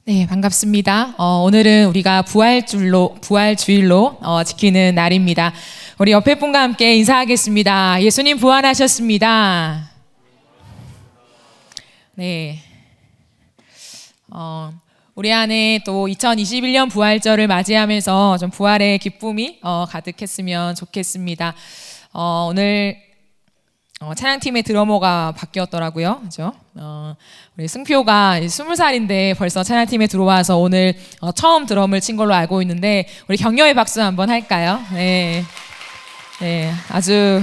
네, 반갑습니다. 오늘은 우리가 부활주일로 지키는 날입니다. 우리 옆에 분과 함께 인사하겠습니다. 예수님 부활하셨습니다. 네. 우리 안에 또 2021년 부활절을 맞이하면서 좀 부활의 기쁨이 가득했으면 좋겠습니다. 오늘 찬양팀의 드러머가 바뀌었더라고요. 그죠? 우리 승표가 20살인데 벌써 찬양팀에 들어와서 오늘 처음 드럼을 친 걸로 알고 있는데 우리 격려의 박수 한번 할까요? 네. 네. 아주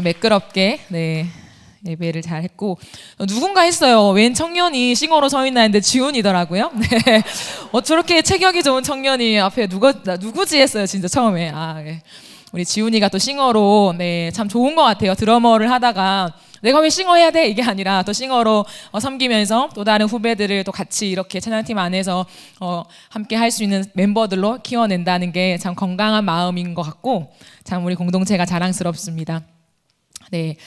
매끄럽게 예배를 잘 했고 누군가 했어요. 웬 청년이 싱어로 서 있나 했는데 지훈이더라고요. 네. 저렇게 체격이 좋은 청년이 앞에 누구지 했어요. 진짜 처음에. 네. 우리 지훈이가 또 싱어로 참 좋은 것 같아요. 드러머를 하다가 내가 왜 싱어 해야 돼? 이게 아니라 또 싱어로 섬기면서 또 다른 후배들을 또 같이 이렇게 찬양팀 안에서 함께 할 수 있는 멤버들로 키워낸다는 게 참 건강한 마음인 것 같고 참 우리 공동체가 자랑스럽습니다. 네.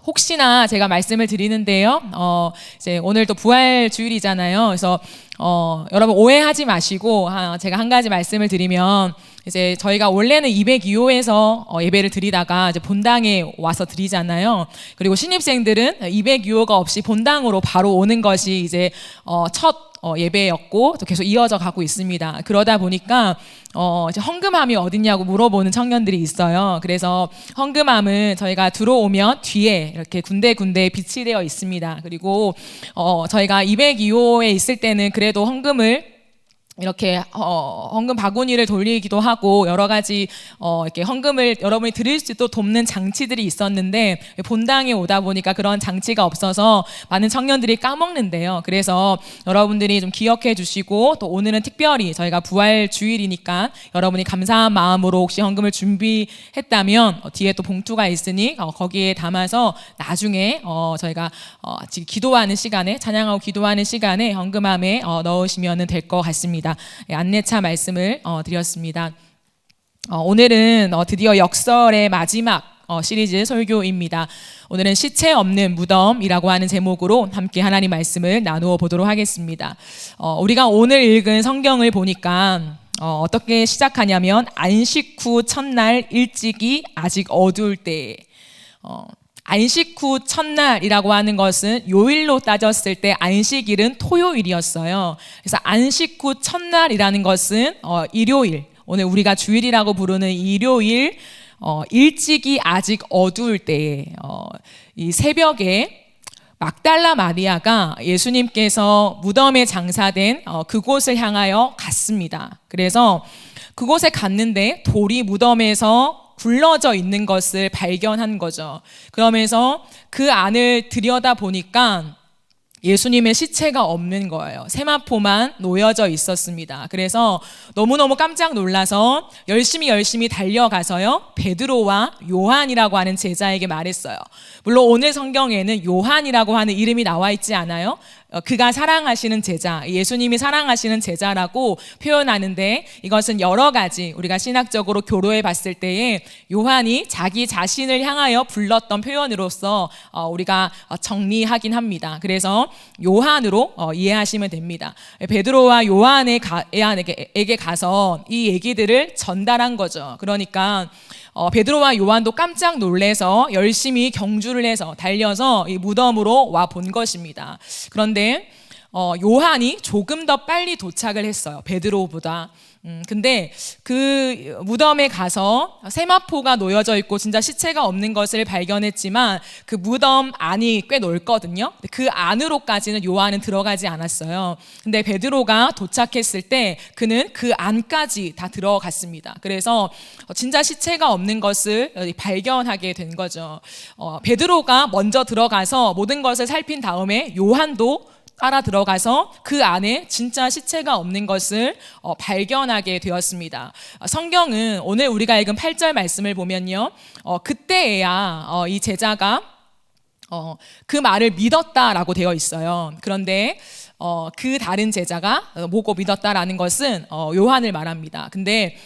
혹시나 제가 말씀을 드리는데요. 이제 오늘 또 부활 주일이잖아요. 그래서 여러분 오해하지 마시고 제가 한 가지 말씀을 드리면 이제 저희가 원래는 202호에서 예배를 드리다가 이제 본당에 와서 드리잖아요. 그리고 신입생들은 202호가 없이 본당으로 바로 오는 것이 이제 첫 예배였고 또 계속 이어져 가고 있습니다. 그러다 보니까 이제 헌금함이 어딨냐고 물어보는 청년들이 있어요. 그래서 헌금함은 저희가 들어오면 뒤에 이렇게 군데군데 비치되어 있습니다. 그리고 저희가 202호에 있을 때는 그래도 헌금을 이렇게 헌금 바구니를 돌리기도 하고 여러 가지 이렇게 헌금을 여러분이 드릴 수 있도록 돕는 장치들이 있었는데 본당에 오다 보니까 그런 장치가 없어서 많은 청년들이 까먹는데요. 그래서 여러분들이 좀 기억해 주시고 또 오늘은 특별히 저희가 부활 주일이니까 여러분이 감사한 마음으로 혹시 헌금을 준비했다면 뒤에 또 봉투가 있으니 거기에 담아서 나중에 저희가 지금 기도하는 시간에 찬양하고 기도하는 시간에 헌금함에 넣으시면 될 것 같습니다. 안내차 말씀을 드렸습니다. 오늘은 드디어 역설의 마지막 시리즈 설교입니다. 오늘은 시체 없는 무덤이라고 하는 제목으로 함께 하나님 말씀을 나누어 보도록 하겠습니다. 우리가 오늘 읽은 성경을 보니까 어떻게 시작하냐면 안식 후 첫날 일찍이 아직 어두울 때에 안식 후 첫날이라고 하는 것은 요일로 따졌을 때 안식일은 토요일이었어요. 그래서 안식 후 첫날이라는 것은 일요일, 오늘 우리가 주일이라고 부르는 일요일 일찍이 아직 어두울 때에 이 새벽에 막달라 마리아가 예수님께서 무덤에 장사된 그곳을 향하여 갔습니다. 그래서 그곳에 갔는데 돌이 무덤에서 굴러져 있는 것을 발견한 거죠. 그러면서 그 안을 들여다 보니까 예수님의 시체가 없는 거예요. 세마포만 놓여져 있었습니다. 그래서 너무너무 깜짝 놀라서 열심히 달려가서요 베드로와 요한이라고 하는 제자에게 말했어요. 물론 오늘 성경에는 요한이라고 하는 이름이 나와 있지 않아요. 그가 사랑하시는 제자, 예수님이 사랑하시는 제자라고 표현하는데 이것은 여러 가지 우리가 신학적으로 교로해 봤을 때에 요한이 자기 자신을 향하여 불렀던 표현으로서 우리가 정리하긴 합니다. 그래서 요한으로 이해하시면 됩니다. 베드로와 요한에게 가서 이 얘기들을 전달한 거죠. 그러니까 베드로와 요한도 깜짝 놀래서 열심히 경주를 해서 달려서 이 무덤으로 와 본 것입니다. 그런데 요한이 조금 더 빨리 도착을 했어요. 베드로보다. 근데 그 무덤에 가서 세마포가 놓여져 있고 진짜 시체가 없는 것을 발견했지만 그 무덤 안이 꽤 넓거든요. 그 안으로까지는 요한은 들어가지 않았어요. 근데 베드로가 도착했을 때 그는 그 안까지 다 들어갔습니다. 그래서 진짜 시체가 없는 것을 발견하게 된 거죠. 베드로가 먼저 들어가서 모든 것을 살핀 다음에 요한도 따라 들어가서 그 안에 진짜 시체가 없는 것을 발견하게 되었습니다. 성경은 오늘 우리가 읽은 8절 말씀을 보면요, 그때에야 이 제자가 그 말을 믿었다라고 되어 있어요. 그런데 그 다른 제자가 보고 믿었다라는 것은 요한을 말합니다. 근데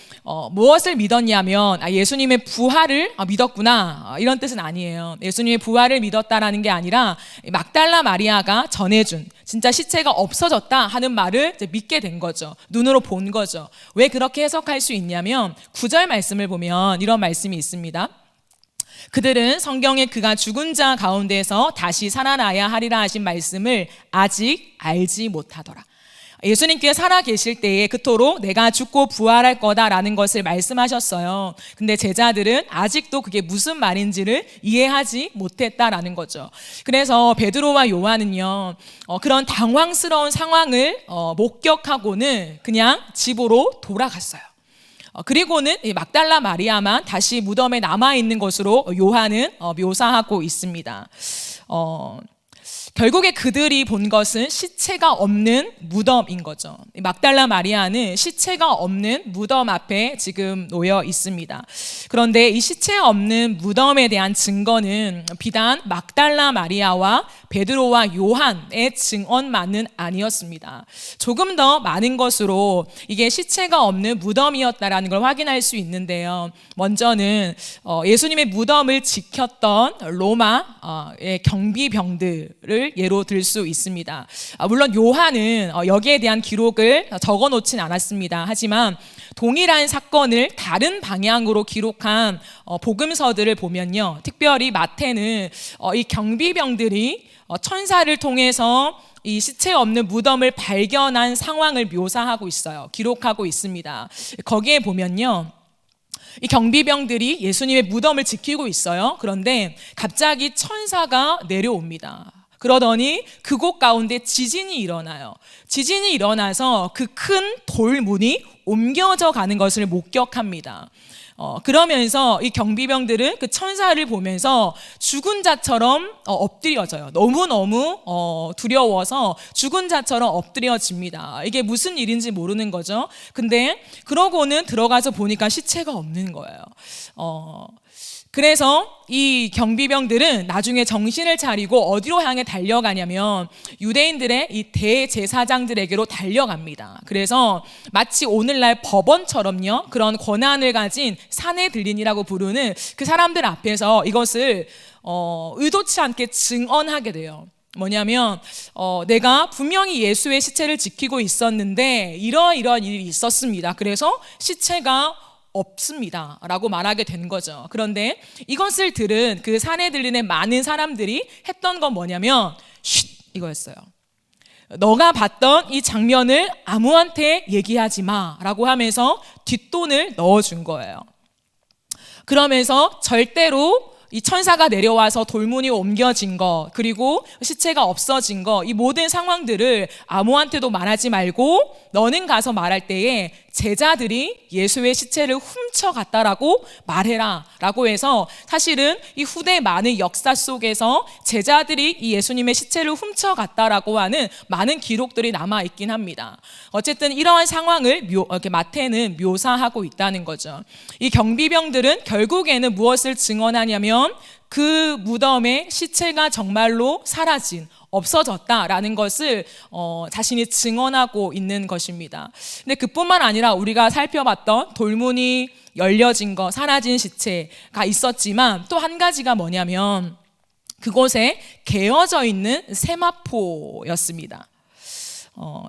무엇을 믿었냐면 예수님의 부활을 믿었구나 이런 뜻은 아니에요. 예수님의 부활을 믿었다라는 게 아니라 막달라 마리아가 전해준 진짜 시체가 없어졌다 하는 말을 이제 믿게 된 거죠. 눈으로 본 거죠. 왜 그렇게 해석할 수 있냐면 9절 말씀을 보면 이런 말씀이 있습니다. 그들은 성경에 그가 죽은 자 가운데서 다시 살아나야 하리라 하신 말씀을 아직 알지 못하더라. 예수님께서 살아 계실 때에 그토록 내가 죽고 부활할 거다라는 것을 말씀하셨어요. 근데 제자들은 아직도 그게 무슨 말인지를 이해하지 못했다라는 거죠. 그래서 베드로와 요한은요, 그런 당황스러운 상황을 목격하고는 그냥 집으로 돌아갔어요. 그리고는 막달라 마리아만 다시 무덤에 남아있는 것으로 요한은 묘사하고 있습니다. 결국에 그들이 본 것은 시체가 없는 무덤인 거죠. 막달라 마리아는 시체가 없는 무덤 앞에 지금 놓여 있습니다. 그런데 이 시체 없는 무덤에 대한 증거는 비단 막달라 마리아와 베드로와 요한의 증언만은 아니었습니다. 조금 더 많은 것으로 이게 시체가 없는 무덤이었다라는 걸 확인할 수 있는데요. 먼저는 예수님의 무덤을 지켰던 로마의 경비병들을 예로 들 수 있습니다. 물론 요한은 여기에 대한 기록을 적어 놓진 않았습니다. 하지만 동일한 사건을 다른 방향으로 기록한 복음서들을 보면요, 특별히 마태는 이 경비병들이 천사를 통해서 이 시체 없는 무덤을 발견한 상황을 묘사하고 있어요. 기록하고 있습니다. 거기에 보면요, 이 경비병들이 예수님의 무덤을 지키고 있어요. 그런데 갑자기 천사가 내려옵니다. 그러더니 그곳 가운데 지진이 일어나요. 지진이 일어나서 그 큰 돌문이 옮겨져 가는 것을 목격합니다. 그러면서 이 경비병들은 그 천사를 보면서 죽은 자처럼 엎드려져요. 너무너무 두려워서 죽은 자처럼 엎드려집니다. 이게 무슨 일인지 모르는 거죠. 근데 그러고는 들어가서 보니까 시체가 없는 거예요. 그래서 이 경비병들은 나중에 정신을 차리고 어디로 향해 달려가냐면 유대인들의 이 대제사장들에게로 달려갑니다. 그래서 마치 오늘날 법원처럼요, 그런 권한을 가진 사내들린이라고 부르는 그 사람들 앞에서 이것을 의도치 않게 증언하게 돼요. 뭐냐면 내가 분명히 예수의 시체를 지키고 있었는데 이러이러한 일이 있었습니다. 그래서 시체가 없습니다 라고 말하게 된 거죠. 그런데 이것을 들은 그 사내들린의 많은 사람들이 했던 건 뭐냐면 쉿 이거였어요. 너가 봤던 이 장면을 아무한테 얘기하지 마 라고 하면서 뒷돈을 넣어준 거예요. 그러면서 절대로 이 천사가 내려와서 돌문이 옮겨진 거, 그리고 시체가 없어진 거, 이 모든 상황들을 아무한테도 말하지 말고 너는 가서 말할 때에 제자들이 예수의 시체를 훔쳐갔다라고 말해라 라고 해서, 사실은 이 후대 많은 역사 속에서 제자들이 이 예수님의 시체를 훔쳐갔다라고 하는 많은 기록들이 남아있긴 합니다. 어쨌든 이러한 상황을 이렇게 마태는 묘사하고 있다는 거죠. 이 경비병들은 결국에는 무엇을 증언하냐면 그 무덤에 시체가 정말로 사라진, 없어졌다라는 것을 자신이 증언하고 있는 것입니다. 근데 그뿐만 아니라 우리가 살펴봤던 돌문이 열려진 거, 사라진 시체가 있었지만 또 한 가지가 뭐냐면 그곳에 개어져 있는 세마포였습니다.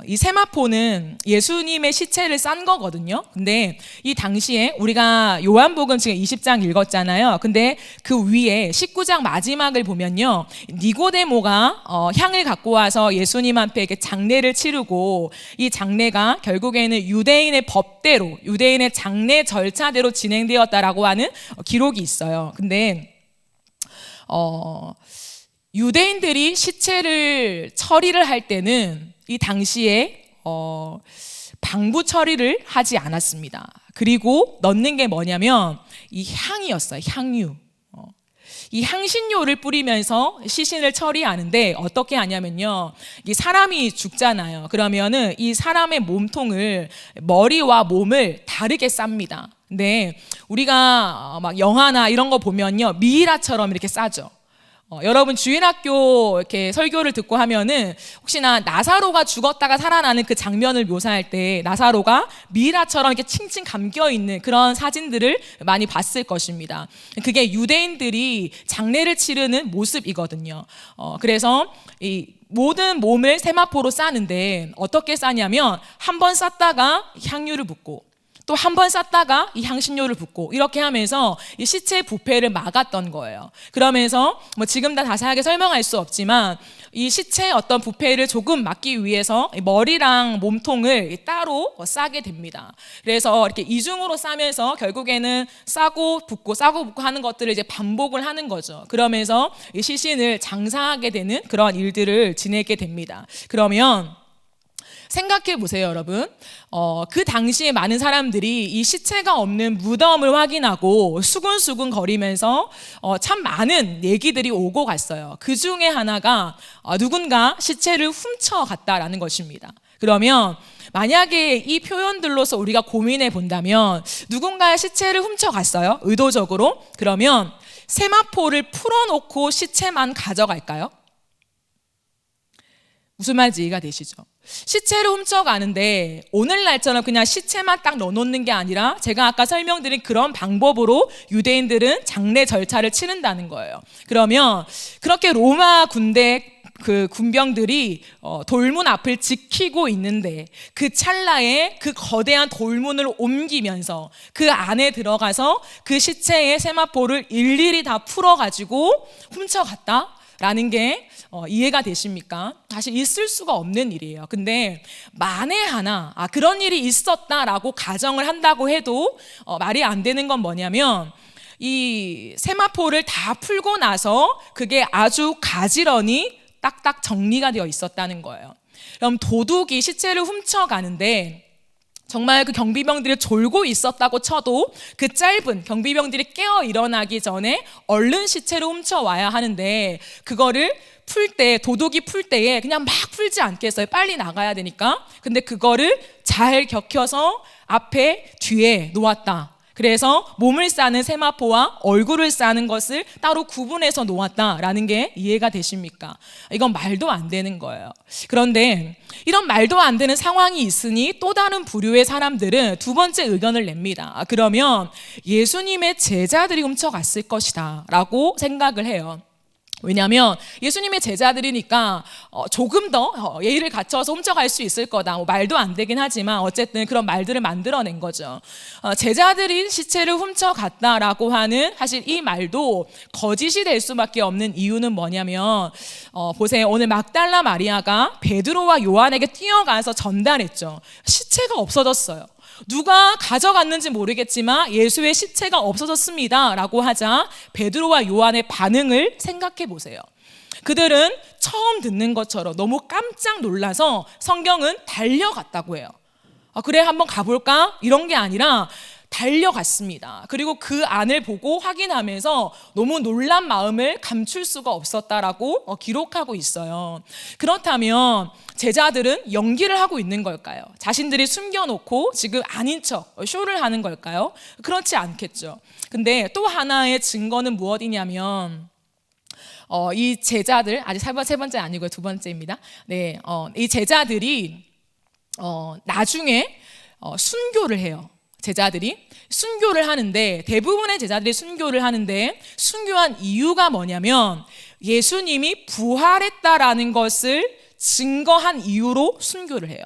이 세마포는 예수님의 시체를 싼 거거든요. 근데 이 당시에 우리가 요한복음 지금 20장 읽었잖아요. 근데 그 위에 19장 마지막을 보면요, 니고데모가 향을 갖고 와서 예수님 앞에 이렇게 장례를 치르고, 이 장례가 결국에는 유대인의 법대로, 유대인의 장례 절차대로 진행되었다라고 하는 기록이 있어요. 근데 유대인들이 시체를 처리를 할 때는 이 당시에 방부 처리를 하지 않았습니다. 그리고 넣는 게 뭐냐면 이 향이었어요. 향유. 이 향신료를 뿌리면서 시신을 처리하는데 어떻게 하냐면요, 이 사람이 죽잖아요. 그러면은 이 사람의 몸통을, 머리와 몸을 다르게 쌉니다. 근데 우리가 막 영화나 이런 거 보면요, 미이라처럼 이렇게 싸죠. 여러분 주일학교 이렇게 설교를 듣고 하면은 혹시나 나사로가 죽었다가 살아나는 그 장면을 묘사할 때 나사로가 미라처럼 이렇게 칭칭 감겨 있는 그런 사진들을 많이 봤을 것입니다. 그게 유대인들이 장례를 치르는 모습이거든요. 그래서 이 모든 몸을 세마포로 싸는데 어떻게 싸냐면 한 번 쌌다가 향유를 붓고 또 한 번 쌌다가 이 향신료를 붓고 이렇게 하면서 이 시체 부패를 막았던 거예요. 그러면서 뭐 지금 다 자세하게 설명할 수 없지만 이 시체의 어떤 부패를 조금 막기 위해서 머리랑 몸통을 따로 싸게 됩니다. 그래서 이렇게 이중으로 싸면서 결국에는 싸고 붓고 하는 것들을 이제 반복을 하는 거죠. 그러면서 이 시신을 장사하게 되는 그런 일들을 지내게 됩니다. 그러면 생각해 보세요, 여러분. 그 당시에 많은 사람들이 이 시체가 없는 무덤을 확인하고 수근수근 거리면서 참 많은 얘기들이 오고 갔어요. 그 중에 하나가 누군가 시체를 훔쳐갔다라는 것입니다. 그러면 만약에 이 표현들로서 우리가 고민해 본다면 누군가의 시체를 훔쳐갔어요, 의도적으로. 그러면 세마포를 풀어놓고 시체만 가져갈까요? 무슨 말인지 이해가 되시죠? 시체를 훔쳐가는데 오늘날처럼 그냥 시체만 딱 넣어놓는 게 아니라 제가 아까 설명드린 그런 방법으로 유대인들은 장례 절차를 치른다는 거예요. 그러면 그렇게 로마 군대 그 군병들이 돌문 앞을 지키고 있는데 그 찰나에 그 거대한 돌문을 옮기면서 그 안에 들어가서 그 시체의 세마포를 일일이 다 풀어가지고 훔쳐갔다라는 게 이해가 되십니까? 사실 있을 수가 없는 일이에요. 근데 만에 하나 그런 일이 있었다라고 가정을 한다고 해도 말이 안 되는 건 뭐냐면 이 세마포를 다 풀고 나서 그게 아주 가지런히 딱딱 정리가 되어 있었다는 거예요. 그럼 도둑이 시체를 훔쳐가는데 정말 그 경비병들이 졸고 있었다고 쳐도 그 짧은 경비병들이 깨어 일어나기 전에 얼른 시체를 훔쳐와야 하는데 그거를 풀 때, 도둑이 풀 때에 그냥 막 풀지 않겠어요. 빨리 나가야 되니까. 근데 그거를 잘 격혀서 앞에 뒤에 놓았다. 그래서 몸을 싸는 세마포와 얼굴을 싸는 것을 따로 구분해서 놓았다라는 게 이해가 되십니까? 이건 말도 안 되는 거예요. 그런데 이런 말도 안 되는 상황이 있으니 또 다른 부류의 사람들은 두 번째 의견을 냅니다. 그러면 예수님의 제자들이 훔쳐갔을 것이다 라고 생각을 해요. 왜냐하면 예수님의 제자들이니까 조금 더 예의를 갖춰서 훔쳐갈 수 있을 거다. 말도 안 되긴 하지만 어쨌든 그런 말들을 만들어낸 거죠. 제자들이 시체를 훔쳐갔다라고 하는 사실 이 말도 거짓이 될 수밖에 없는 이유는 뭐냐면 보세요. 오늘 막달라 마리아가 베드로와 요한에게 뛰어가서 전달했죠. 시체가 없어졌어요. 누가 가져갔는지 모르겠지만 예수의 시체가 없어졌습니다 라고 하자 베드로와 요한의 반응을 생각해 보세요. 그들은 처음 듣는 것처럼 너무 깜짝 놀라서 성경은 달려갔다고 해요. 그래 한번 가볼까? 이런 게 아니라 달려갔습니다. 그리고 그 안을 보고 확인하면서 너무 놀란 마음을 감출 수가 없었다라고 기록하고 있어요. 그렇다면 제자들은 연기를 하고 있는 걸까요? 자신들이 숨겨놓고 지금 아닌 척 쇼를 하는 걸까요? 그렇지 않겠죠. 근데 또 하나의 증거는 무엇이냐면 이 제자들, 아직 세 번째 아니고요, 두 번째입니다. 네, 이 제자들이 나중에 순교를 해요. 제자들이 순교를 하는데 대부분의 제자들이 순교를 하는데 순교한 이유가 뭐냐면 예수님이 부활했다라는 것을 증거한 이유로 순교를 해요.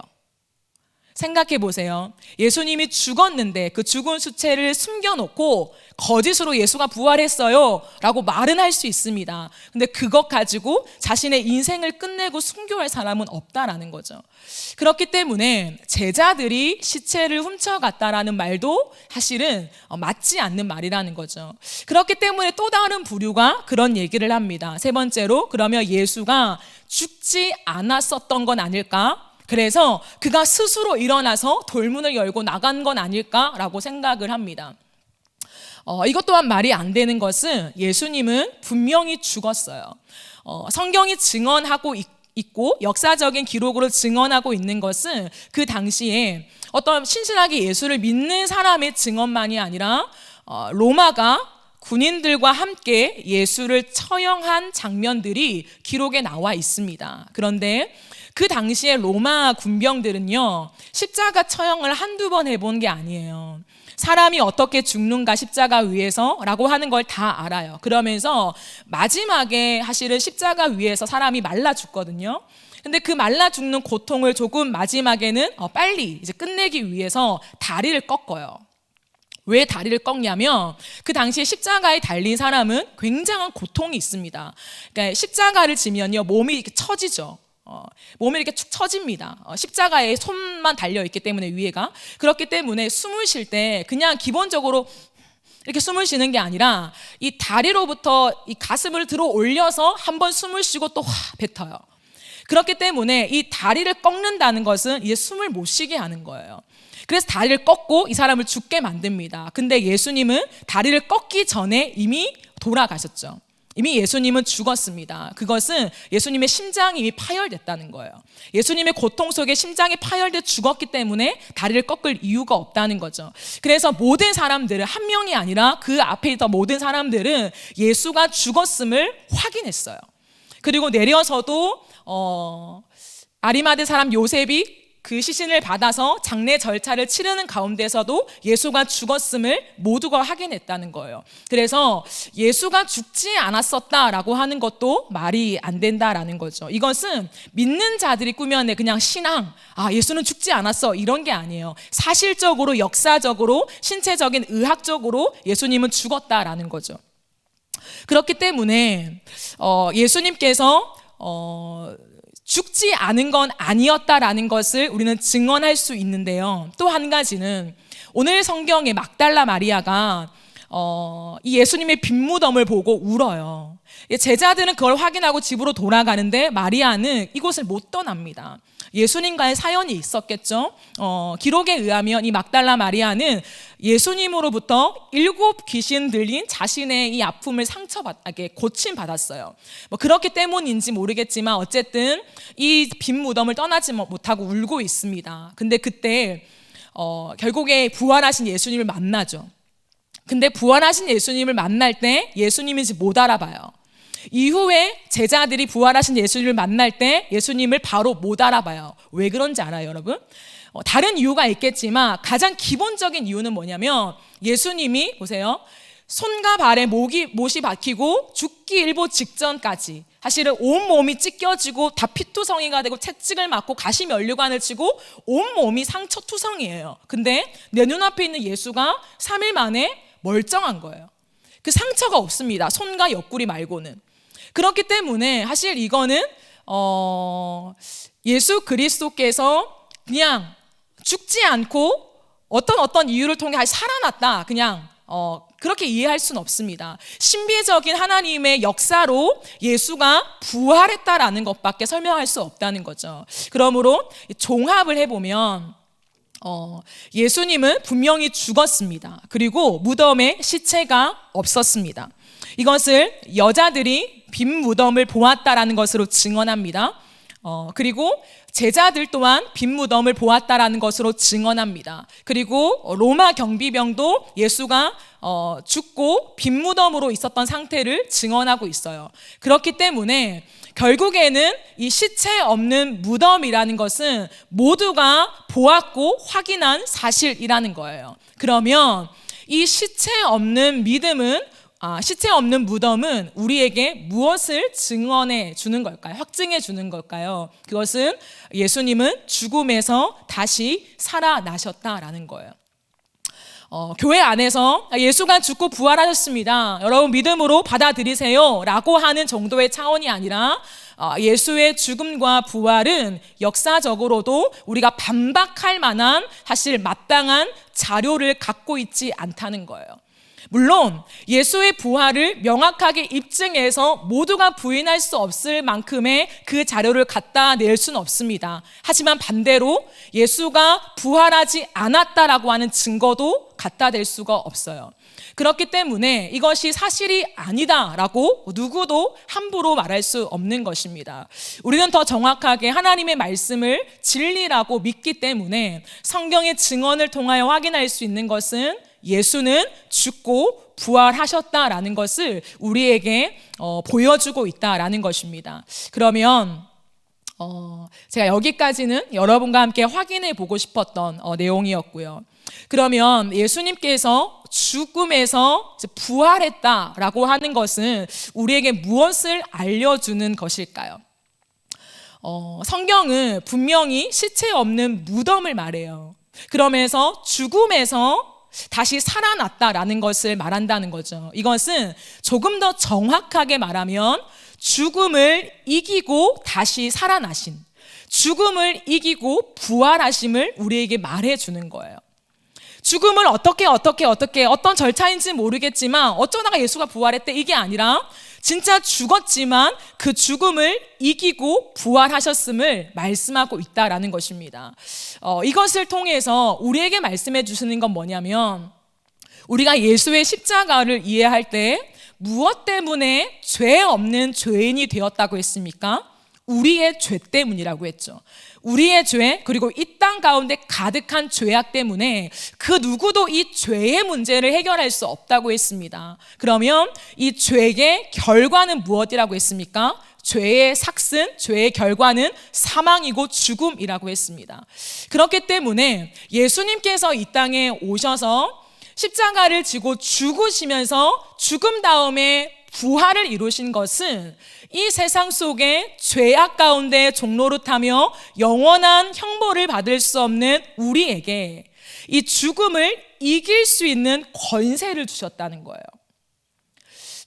생각해 보세요. 예수님이 죽었는데 그 죽은 수체를 숨겨놓고 거짓으로 예수가 부활했어요 라고 말은 할 수 있습니다. 근데 그것 가지고 자신의 인생을 끝내고 순교할 사람은 없다라는 거죠. 그렇기 때문에 제자들이 시체를 훔쳐갔다라는 말도 사실은 맞지 않는 말이라는 거죠. 그렇기 때문에 또 다른 부류가 그런 얘기를 합니다. 세 번째로, 그러면 예수가 죽지 않았었던 건 아닐까? 그래서 그가 스스로 일어나서 돌문을 열고 나간 건 아닐까라고 생각을 합니다. 이것 또한 말이 안 되는 것은 예수님은 분명히 죽었어요. 성경이 증언하고 있고 역사적인 기록으로 증언하고 있는 것은 그 당시에 어떤 신실하게 예수를 믿는 사람의 증언만이 아니라 로마가 군인들과 함께 예수를 처형한 장면들이 기록에 나와 있습니다. 그런데 그 당시에 로마 군병들은요, 십자가 처형을 한두 번 해본 게 아니에요. 사람이 어떻게 죽는가 십자가 위에서 라고 하는 걸 다 알아요. 그러면서 마지막에 사실은 십자가 위에서 사람이 말라 죽거든요. 근데 그 말라 죽는 고통을 조금 마지막에는 빨리 이제 끝내기 위해서 다리를 꺾어요. 왜 다리를 꺾냐면 그 당시에 십자가에 달린 사람은 굉장한 고통이 있습니다. 그러니까 십자가를 지면요, 몸이 이렇게 처지죠. 몸이 이렇게 축 처집니다. 십자가에 손만 달려있기 때문에 위에가. 그렇기 때문에 숨을 쉴 때 그냥 기본적으로 이렇게 숨을 쉬는 게 아니라 이 다리로부터 이 가슴을 들어 올려서 한번 숨을 쉬고 또 뱉어요. 그렇기 때문에 이 다리를 꺾는다는 것은 이제 숨을 못 쉬게 하는 거예요. 그래서 다리를 꺾고 이 사람을 죽게 만듭니다. 근데 예수님은 다리를 꺾기 전에 이미 돌아가셨죠. 이미 예수님은 죽었습니다. 그것은 예수님의 심장이 이미 파열됐다는 거예요. 예수님의 고통 속에 심장이 파열돼 죽었기 때문에 다리를 꺾을 이유가 없다는 거죠. 그래서 모든 사람들은, 한 명이 아니라 그 앞에 있던 모든 사람들은 예수가 죽었음을 확인했어요. 그리고 내려서도 아리마대 사람 요셉이 그 시신을 받아서 장례 절차를 치르는 가운데서도 예수가 죽었음을 모두가 확인했다는 거예요. 그래서 예수가 죽지 않았었다라고 하는 것도 말이 안 된다라는 거죠. 이것은 믿는 자들이 꾸며내 그냥 신앙, 예수는 죽지 않았어, 이런 게 아니에요. 사실적으로, 역사적으로, 신체적인 의학적으로 예수님은 죽었다라는 거죠. 그렇기 때문에 예수님께서 죽지 않은 건 아니었다라는 것을 우리는 증언할 수 있는데요. 또 한 가지는 오늘 성경에 막달라 마리아가 이 예수님의 빈무덤을 보고 울어요. 제자들은 그걸 확인하고 집으로 돌아가는데 마리아는 이곳을 못 떠납니다. 예수님과의 사연이 있었겠죠. 기록에 의하면 이 막달라 마리아는 예수님으로부터 7 귀신 들린 자신의 이 아픔을 고침받았어요. 그렇기 때문인지 모르겠지만 어쨌든 이 빈 무덤을 떠나지 못하고 울고 있습니다. 근데 그때 결국에 부활하신 예수님을 만나죠. 근데 부활하신 예수님을 만날 때 예수님인지 못 알아봐요. 이후에 제자들이 부활하신 예수님을 만날 때 예수님을 바로 못 알아봐요. 왜 그런지 알아요, 여러분? 다른 이유가 있겠지만 가장 기본적인 이유는 뭐냐면 예수님이 보세요. 손과 발에 못이 박히고 죽기 일보 직전까지 사실은 온몸이 찢겨지고 다 피투성이가 되고 채찍을 맞고 가시 면류관을 치고 온몸이 상처투성이에요. 근데 내 눈앞에 있는 예수가 3일 만에 멀쩡한 거예요. 그 상처가 없습니다. 손과 옆구리 말고는. 그렇기 때문에 사실 이거는 예수 그리스도께서 그냥 죽지 않고 어떤 이유를 통해 살아났다, 그냥 그렇게 이해할 수는 없습니다. 신비적인 하나님의 역사로 예수가 부활했다라는 것밖에 설명할 수 없다는 거죠. 그러므로 종합을 해보면 예수님은 분명히 죽었습니다. 그리고 무덤에 시체가 없었습니다. 이것을 여자들이 빈 무덤을 보았다라는 것으로 증언합니다. 그리고 제자들 또한 빈 무덤을 보았다라는 것으로 증언합니다. 그리고 로마 경비병도 예수가 죽고 빈 무덤으로 있었던 상태를 증언하고 있어요. 그렇기 때문에 결국에는 이 시체 없는 무덤이라는 것은 모두가 보았고 확인한 사실이라는 거예요. 그러면 이 시체 없는 무덤은 우리에게 무엇을 증언해 주는 걸까요? 확증해 주는 걸까요? 그것은 예수님은 죽음에서 다시 살아나셨다라는 거예요. 교회 안에서 예수가 죽고 부활하셨습니다, 여러분 믿음으로 받아들이세요 라고 하는 정도의 차원이 아니라 예수의 죽음과 부활은 역사적으로도 우리가 반박할 만한 사실 마땅한 자료를 갖고 있지 않다는 거예요. 물론 예수의 부활을 명확하게 입증해서 모두가 부인할 수 없을 만큼의 그 자료를 갖다 낼 수는 없습니다. 하지만 반대로 예수가 부활하지 않았다라고 하는 증거도 갖다 댈 수가 없어요. 그렇기 때문에 이것이 사실이 아니다라고 누구도 함부로 말할 수 없는 것입니다. 우리는 더 정확하게 하나님의 말씀을 진리라고 믿기 때문에 성경의 증언을 통하여 확인할 수 있는 것은 예수는 죽고 부활하셨다라는 것을 우리에게 보여주고 있다라는 것입니다. 그러면 제가 여기까지는 여러분과 함께 확인해 보고 싶었던 내용이었고요. 그러면 예수님께서 죽음에서 부활했다라고 하는 것은 우리에게 무엇을 알려주는 것일까요? 성경은 분명히 시체 없는 무덤을 말해요. 그러면서 죽음에서 다시 살아났다라는 것을 말한다는 거죠. 이것은 조금 더 정확하게 말하면 죽음을 이기고 다시 살아나신, 죽음을 이기고 부활하심을 우리에게 말해주는 거예요. 죽음을 어떻게 어떤 절차인지 모르겠지만 어쩌다가 예수가 부활했대, 이게 아니라 진짜 죽었지만 그 죽음을 이기고 부활하셨음을 말씀하고 있다라는 것입니다. 이것을 통해서 우리에게 말씀해 주시는 건 뭐냐면, 우리가 예수의 십자가를 이해할 때 무엇 때문에 죄 없는 죄인이 되었다고 했습니까? 우리의 죄 때문이라고 했죠. 우리의 죄, 그리고 이 땅 가운데 가득한 죄악 때문에 그 누구도 이 죄의 문제를 해결할 수 없다고 했습니다. 그러면 이 죄의 결과는 무엇이라고 했습니까? 죄의 삭슨, 죄의 결과는 사망이고 죽음이라고 했습니다. 그렇기 때문에 예수님께서 이 땅에 오셔서 십자가를 지고 죽으시면서 죽음 다음에 부활을 이루신 것은 이 세상 속에 죄악 가운데 종노릇하며 영원한 형벌을 받을 수 없는 우리에게 이 죽음을 이길 수 있는 권세를 주셨다는 거예요.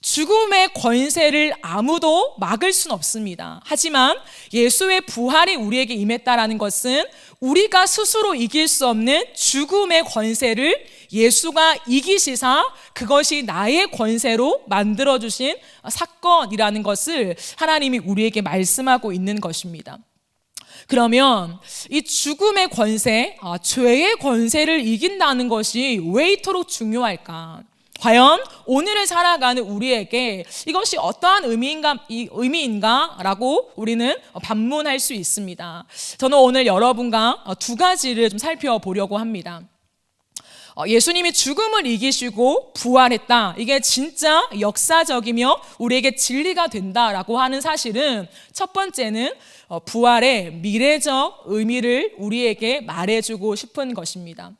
죽음의 권세를 아무도 막을 수는 없습니다. 하지만 예수의 부활이 우리에게 임했다라는 것은 우리가 스스로 이길 수 없는 죽음의 권세를 예수가 이기시사 그것이 나의 권세로 만들어주신 사건이라는 것을 하나님이 우리에게 말씀하고 있는 것입니다. 그러면 이 죽음의 권세, 죄의 권세를 이긴다는 것이 왜 이토록 중요할까? 과연 오늘을 살아가는 우리에게 이것이 어떠한 의미인가라고 우리는 반문할 수 있습니다. 저는 오늘 여러분과 두 가지를 좀 살펴보려고 합니다. 예수님이 죽음을 이기시고 부활했다, 이게 진짜 역사적이며 우리에게 진리가 된다라고 하는 사실은, 첫 번째는 부활의 미래적 의미를 우리에게 말해주고 싶은 것입니다.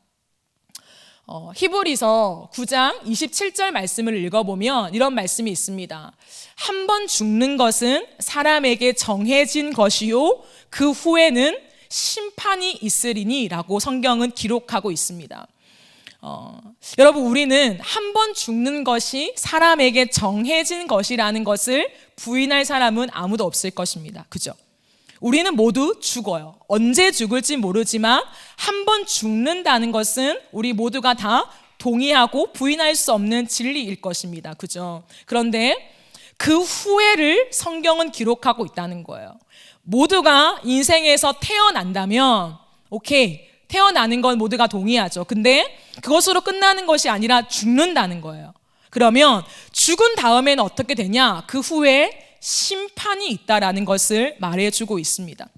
히브리서 9장 27절 말씀을 읽어보면 이런 말씀이 있습니다. 한 번 죽는 것은 사람에게 정해진 것이요 그 후에는 심판이 있으리니 라고 성경은 기록하고 있습니다. 여러분, 우리는 한 번 죽는 것이 사람에게 정해진 것이라는 것을 부인할 사람은 아무도 없을 것입니다. 그죠? 우리는 모두 죽어요. 언제 죽을지 모르지만 한 번 죽는다는 것은 우리 모두가 다 동의하고 부인할 수 없는 진리일 것입니다. 그죠? 그런데 그 후회를 성경은 기록하고 있다는 거예요. 모두가 인생에서 태어난다면 오케이, 태어나는 건 모두가 동의하죠. 근데 그것으로 끝나는 것이 아니라 죽는다는 거예요. 그러면 죽은 다음에는 어떻게 되냐? 그 후에 심판이 있다라는 것을 말해주고 있습니다.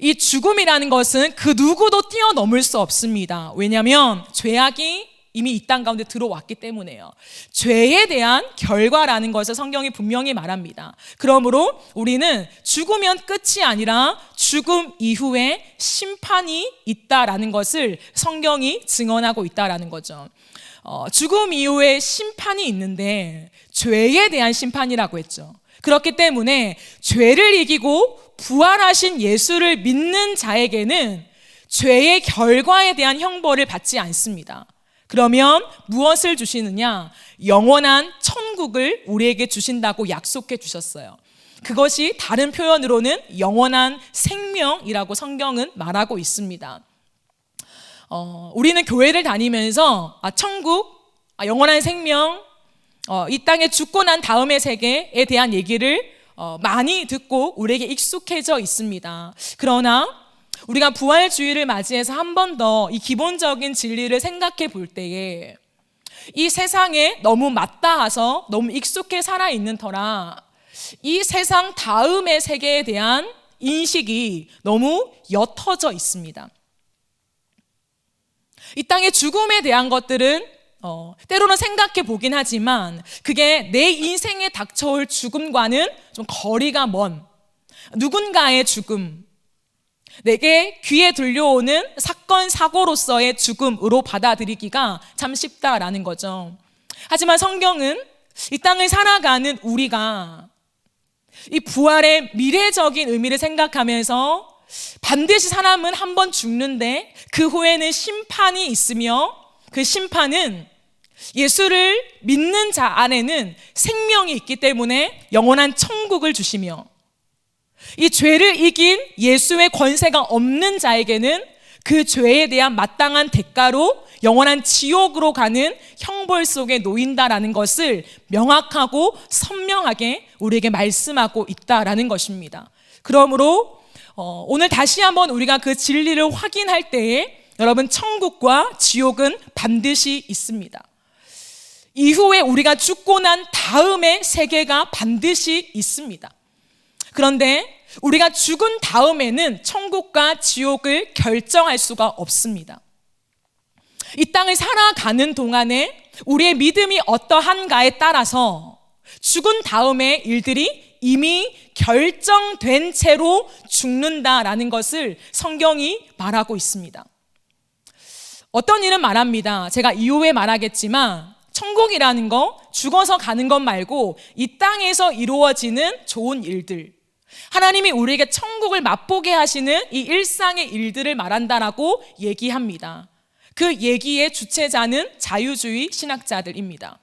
이 죽음이라는 것은 그 누구도 뛰어넘을 수 없습니다. 왜냐하면 죄악이 이미 이 땅 가운데 들어왔기 때문에요. 죄에 대한 결과라는 것을 성경이 분명히 말합니다. 그러므로 우리는 죽으면 끝이 아니라 죽음 이후에 심판이 있다라는 것을 성경이 증언하고 있다라는 거죠. 죽음 이후에 심판이 있는데 죄에 대한 심판이라고 했죠. 그렇기 때문에 죄를 이기고 부활하신 예수를 믿는 자에게는 죄의 결과에 대한 형벌을 받지 않습니다. 그러면 무엇을 주시느냐? 영원한 천국을 우리에게 주신다고 약속해 주셨어요. 그것이 다른 표현으로는 영원한 생명이라고 성경은 말하고 있습니다. 우리는 교회를 다니면서 천국, 영원한 생명, 이 땅에 죽고 난 다음의 세계에 대한 얘기를 많이 듣고 우리에게 익숙해져 있습니다. 그러나 우리가 부활주의를 맞이해서 한 번 더 이 기본적인 진리를 생각해 볼 때에 이 세상에 너무 맞닿아서 너무 익숙해 살아있는 터라 이 세상 다음의 세계에 대한 인식이 너무 옅어져 있습니다. 이 땅의 죽음에 대한 것들은 때로는 생각해 보긴 하지만 그게 내 인생에 닥쳐올 죽음과는 좀 거리가 먼 누군가의 죽음, 내게 귀에 들려오는 사건, 사고로서의 죽음으로 받아들이기가 참 쉽다라는 거죠. 하지만 성경은 이 땅을 살아가는 우리가 이 부활의 미래적인 의미를 생각하면서 반드시 사람은 한 번 죽는데 그 후에는 심판이 있으며 그 심판은 예수를 믿는 자 안에는 생명이 있기 때문에 영원한 천국을 주시며 이 죄를 이긴 예수의 권세가 없는 자에게는 그 죄에 대한 마땅한 대가로 영원한 지옥으로 가는 형벌 속에 놓인다라는 것을 명확하고 선명하게 우리에게 말씀하고 있다라는 것입니다. 그러므로 오늘 다시 한번 우리가 그 진리를 확인할 때에 여러분, 천국과 지옥은 반드시 있습니다. 이후에 우리가 죽고 난 다음의 세계가 반드시 있습니다. 그런데 우리가 죽은 다음에는 천국과 지옥을 결정할 수가 없습니다. 이 땅을 살아가는 동안에 우리의 믿음이 어떠한가에 따라서 죽은 다음의 일들이 이미 결정된 채로 죽는다라는 것을 성경이 말하고 있습니다. 어떤 일은 말합니다. 제가 이후에 말하겠지만 천국이라는 거, 죽어서 가는 것 말고 이 땅에서 이루어지는 좋은 일들, 하나님이 우리에게 천국을 맛보게 하시는 이 일상의 일들을 말한다라고 얘기합니다. 그 얘기의 주체자는 자유주의 신학자들입니다.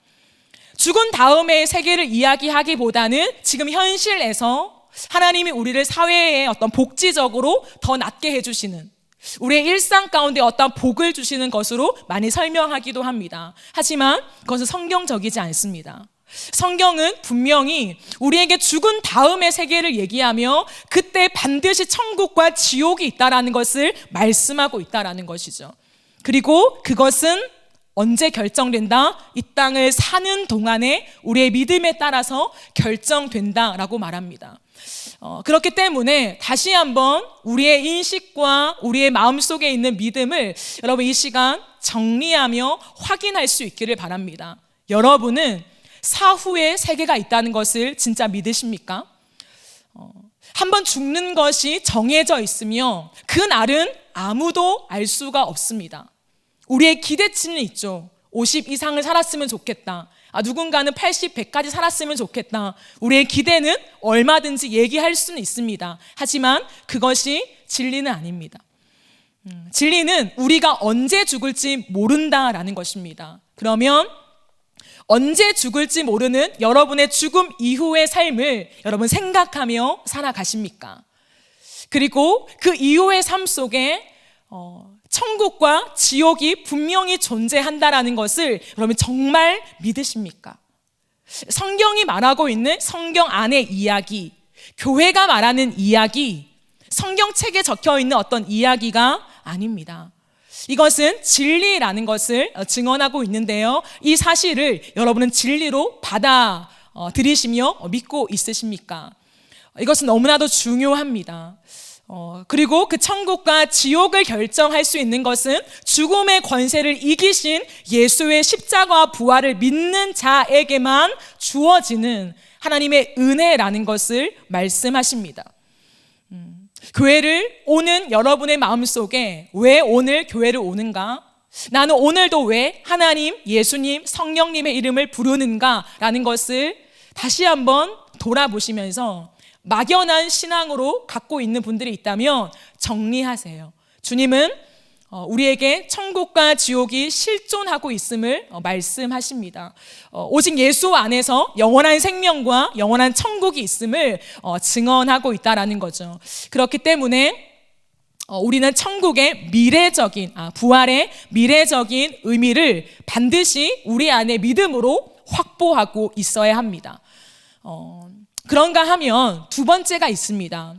죽은 다음의 세계를 이야기하기보다는 지금 현실에서 하나님이 우리를 사회의 어떤 복지적으로 더 낫게 해주시는, 우리의 일상 가운데 어떤 복을 주시는 것으로 많이 설명하기도 합니다. 하지만 그것은 성경적이지 않습니다. 성경은 분명히 우리에게 죽은 다음의 세계를 얘기하며 그때 반드시 천국과 지옥이 있다라는 것을 말씀하고 있다라는 것이죠. 그리고 그것은 언제 결정된다? 이 땅을 사는 동안에 우리의 믿음에 따라서 결정된다라고 말합니다. 그렇기 때문에 다시 한번 우리의 인식과 우리의 마음속에 있는 믿음을 여러분 이 시간 정리하며 확인할 수 있기를 바랍니다. 여러분은 사후에 세계가 있다는 것을 진짜 믿으십니까? 한번 죽는 것이 정해져 있으며 그 날은 아무도 알 수가 없습니다. 우리의 기대치는 있죠. 50 이상을 살았으면 좋겠다. 누군가는 80, 100까지 살았으면 좋겠다. 우리의 기대는 얼마든지 얘기할 수는 있습니다. 하지만 그것이 진리는 아닙니다. 진리는 우리가 언제 죽을지 모른다라는 것입니다. 그러면 언제 죽을지 모르는 여러분의 죽음 이후의 삶을 여러분 생각하며 살아가십니까? 그리고 그 이후의 삶 속에 천국과 지옥이 분명히 존재한다라는 것을 여러분 정말 믿으십니까? 성경이 말하고 있는 성경 안의 이야기, 교회가 말하는 이야기, 성경책에 적혀 있는 어떤 이야기가 아닙니다. 이것은 진리라는 것을 증언하고 있는데요. 이 사실을 여러분은 진리로 받아들이시며 믿고 있으십니까? 이것은 너무나도 중요합니다. 그리고 그 천국과 지옥을 결정할 수 있는 것은 죽음의 권세를 이기신 예수의 십자가와 부활을 믿는 자에게만 주어지는 하나님의 은혜라는 것을 말씀하십니다. 교회를 오는 여러분의 마음속에 왜 오늘 교회를 오는가? 나는 오늘도 왜 하나님, 예수님, 성령님의 이름을 부르는가라는 것을 다시 한번 돌아보시면서 막연한 신앙으로 갖고 있는 분들이 있다면 정리하세요. 주님은 우리에게 천국과 지옥이 실존하고 있음을 말씀하십니다. 오직 예수 안에서 영원한 생명과 영원한 천국이 있음을 증언하고 있다라는 거죠. 그렇기 때문에 우리는 천국의 미래적인 부활의 미래적인 의미를 반드시 우리 안에 믿음으로 확보하고 있어야 합니다. 그런가 하면 두 번째가 있습니다.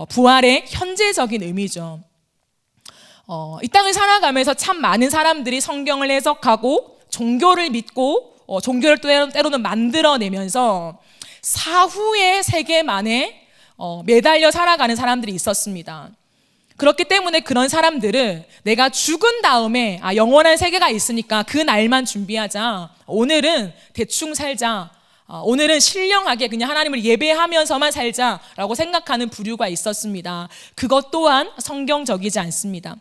부활의 현재적인 의미죠. 이 땅을 살아가면서 참 많은 사람들이 성경을 해석하고 종교를 믿고 종교를 때로는 만들어내면서 사후의 세계만에 매달려 살아가는 사람들이 있었습니다. 그렇기 때문에 그런 사람들은 내가 죽은 다음에 영원한 세계가 있으니까 그 날만 준비하자. 오늘은 대충 살자. 오늘은 신령하게 그냥 하나님을 예배하면서만 살자라고 생각하는 부류가 있었습니다. 그것 또한 성경적이지 않습니다.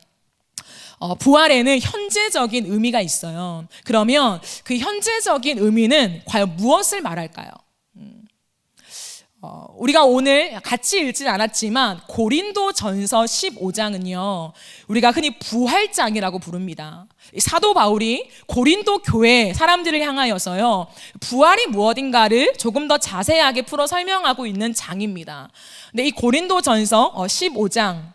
부활에는 현재적인 의미가 있어요. 그러면 그 현재적인 의미는 과연 무엇을 말할까요? 우리가 오늘 같이 읽진 않았지만 고린도전서 15장은요 우리가 흔히 부활장이라고 부릅니다. 사도 바울이 고린도 교회 사람들을 향하여서요 부활이 무엇인가를 조금 더 자세하게 풀어 설명하고 있는 장입니다. 근데 이 고린도전서 15장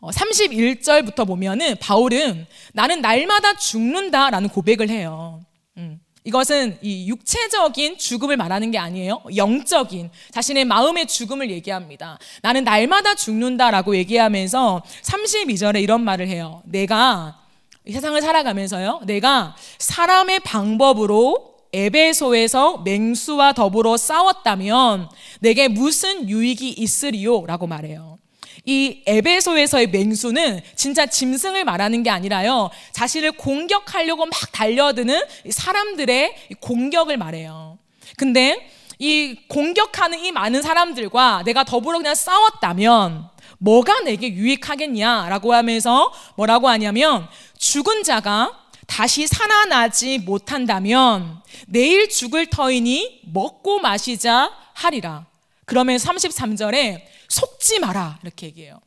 31절부터 보면은 바울은 나는 날마다 죽는다라는 고백을 해요. 이것은 이 육체적인 죽음을 말하는 게 아니에요. 영적인 자신의 마음의 죽음을 얘기합니다. 나는 날마다 죽는다라고 얘기하면서 32절에 이런 말을 해요. 내가 이 세상을 살아가면서요 내가 사람의 방법으로 에베소에서 맹수와 더불어 싸웠다면 내게 무슨 유익이 있으리요? 라고 말해요. 이 에베소에서의 맹수는 진짜 짐승을 말하는 게 아니라요 자신을 공격하려고 막 달려드는 사람들의 공격을 말해요. 근데 이 공격하는 이 많은 사람들과 내가 더불어 그냥 싸웠다면 뭐가 내게 유익하겠냐라고 하면서 뭐라고 하냐면 죽은 자가 다시 살아나지 못한다면 내일 죽을 터이니 먹고 마시자 하리라. 그러면 33절에 속지 마라 이렇게 얘기해요.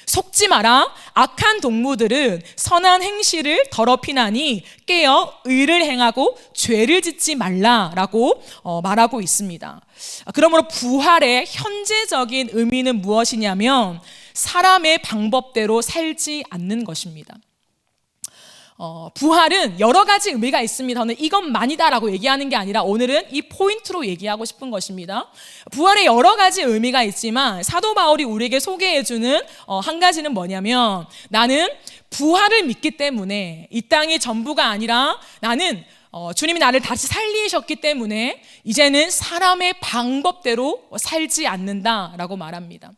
속지 마라. 악한 동무들은 선한 행실을 더럽히나니 깨어 의를 행하고 죄를 짓지 말라라고 말하고 있습니다. 그러므로 부활의 현재적인 의미는 무엇이냐면 사람의 방법대로 살지 않는 것입니다. 부활은 여러 가지 의미가 있습니다. 저는 이것만이다라고 얘기하는 게 아니라 오늘은 이 포인트로 얘기하고 싶은 것입니다. 부활에 여러 가지 의미가 있지만 사도 바울이 우리에게 소개해주는 한 가지는 뭐냐면 나는 부활을 믿기 때문에 이 땅이 전부가 아니라 나는 주님이 나를 다시 살리셨기 때문에 이제는 사람의 방법대로 살지 않는다라고 말합니다.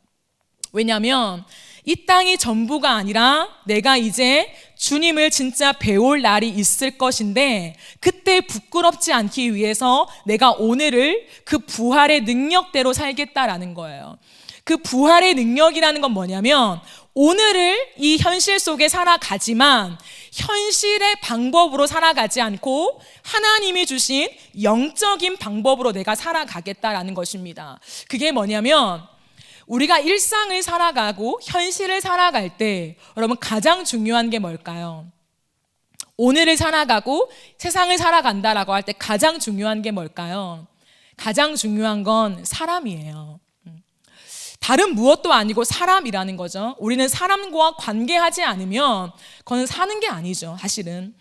왜냐하면 이 땅이 전부가 아니라 내가 이제 주님을 진짜 배울 날이 있을 것인데 그때 부끄럽지 않기 위해서 내가 오늘을 그 부활의 능력대로 살겠다라는 거예요. 그 부활의 능력이라는 건 뭐냐면 오늘을 이 현실 속에 살아가지만 현실의 방법으로 살아가지 않고 하나님이 주신 영적인 방법으로 내가 살아가겠다라는 것입니다. 그게 뭐냐면 우리가 일상을 살아가고 현실을 살아갈 때 여러분 가장 중요한 게 뭘까요? 오늘을 살아가고 세상을 살아간다라고 할 때 가장 중요한 게 뭘까요? 가장 중요한 건 사람이에요. 다른 무엇도 아니고 사람이라는 거죠. 우리는 사람과 관계하지 않으면 그건 사는 게 아니죠. 사실은